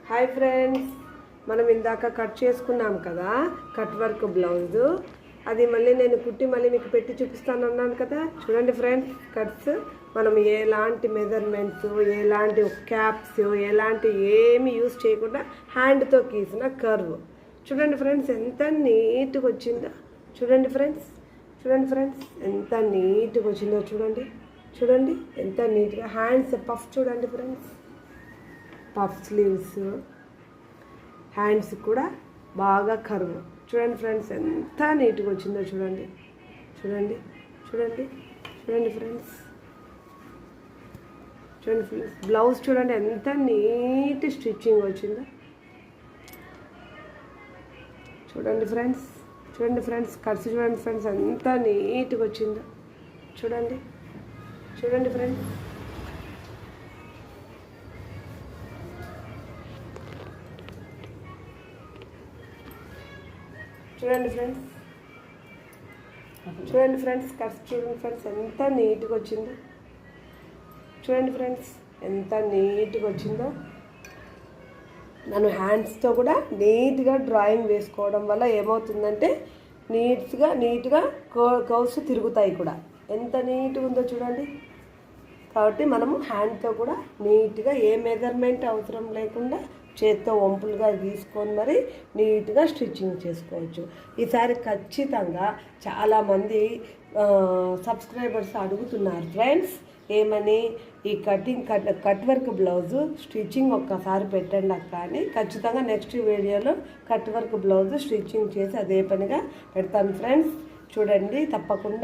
Hi friends, మనం ఇందాక cut చేసుకున్నాం కదా కట్ వర్క్ బ్లౌజు. అది మళ్ళీ నేను కుట్టి మళ్ళీ మీకు పెట్టి చూపిస్తాను అన్నాను కదా. చూడండి ఫ్రెండ్స్, కట్స్ మనం ఎలాంటి మెజర్మెంట్స్, ఎలాంటి క్యాప్స్, ఎలాంటి ఏమి యూస్ చేయకుండా హ్యాండ్తో గీసిన కర్వ్. చూడండి ఫ్రెండ్స్, ఎంత నీట్గా వచ్చిందో. చూడండి ఫ్రెండ్స్, చూడండి ఫ్రెండ్స్, ఎంత నీట్గా వచ్చిందో. చూడండి చూడండి ఎంత నీట్గా. హ్యాండ్స్ పఫ్ చూడండి ఫ్రెండ్స్, పఫ్ స్లీవ్స్, హ్యాండ్స్ కూడా బాగా కర్వ్. చూడండి ఫ్రెండ్స్, ఎంత నీట్గా వచ్చిందో. చూడండి చూడండి చూడండి చూడండి ఫ్రెండ్స్, చూడండి ఫ్రెండ్స్. బ్లౌజ్ చూడండి ఎంత నీట్ స్టిచ్చింగ్ వచ్చిందో. చూడండి ఫ్రెండ్స్, చూడండి ఫ్రెండ్స్, కట్స్ చూడండి ఫ్రెండ్స్, ఎంత నీట్గా వచ్చిందో. చూడండి చూడండి ఫ్రెండ్స్, చూడండి ఫ్రెండ్స్, చూడండి ఫ్రెండ్స్, కట్స్ చూడండి ఫ్రెండ్స్, ఎంత నీట్గా వచ్చిందో. చూడండి ఫ్రెండ్స్, ఎంత నీట్గా వచ్చిందో. నన్ను హ్యాండ్స్తో కూడా నీట్గా డ్రాయింగ్ వేసుకోవడం వల్ల ఏమవుతుందంటే నీట్గా కర్వ్స్ తిరుగుతాయి కూడా. ఎంత నీట్గా ఉందో చూడండి. కాబట్టి మనము హ్యాండ్తో కూడా నీట్గా ఏ మెజర్మెంట్ అవసరం లేకుండా చేత్తో వంపులుగా గీసుకొని మరి నీట్గా స్టిచ్చింగ్ చేసుకోవచ్చు. ఈసారి ఖచ్చితంగా చాలామంది సబ్స్క్రైబర్స్ అడుగుతున్నారు ఫ్రెండ్స్, ఏమని ఈ కట్ వర్క్ బ్లౌజు స్టిచ్చింగ్ ఒక్కసారి పెట్టండి అక్క అని. ఖచ్చితంగా నెక్స్ట్ వీడియోలో కట్ వర్క్ బ్లౌజు స్టిచ్చింగ్ చేసి అదే పనిగా పెడతాను ఫ్రెండ్స్. చూడండి తప్పకుండా.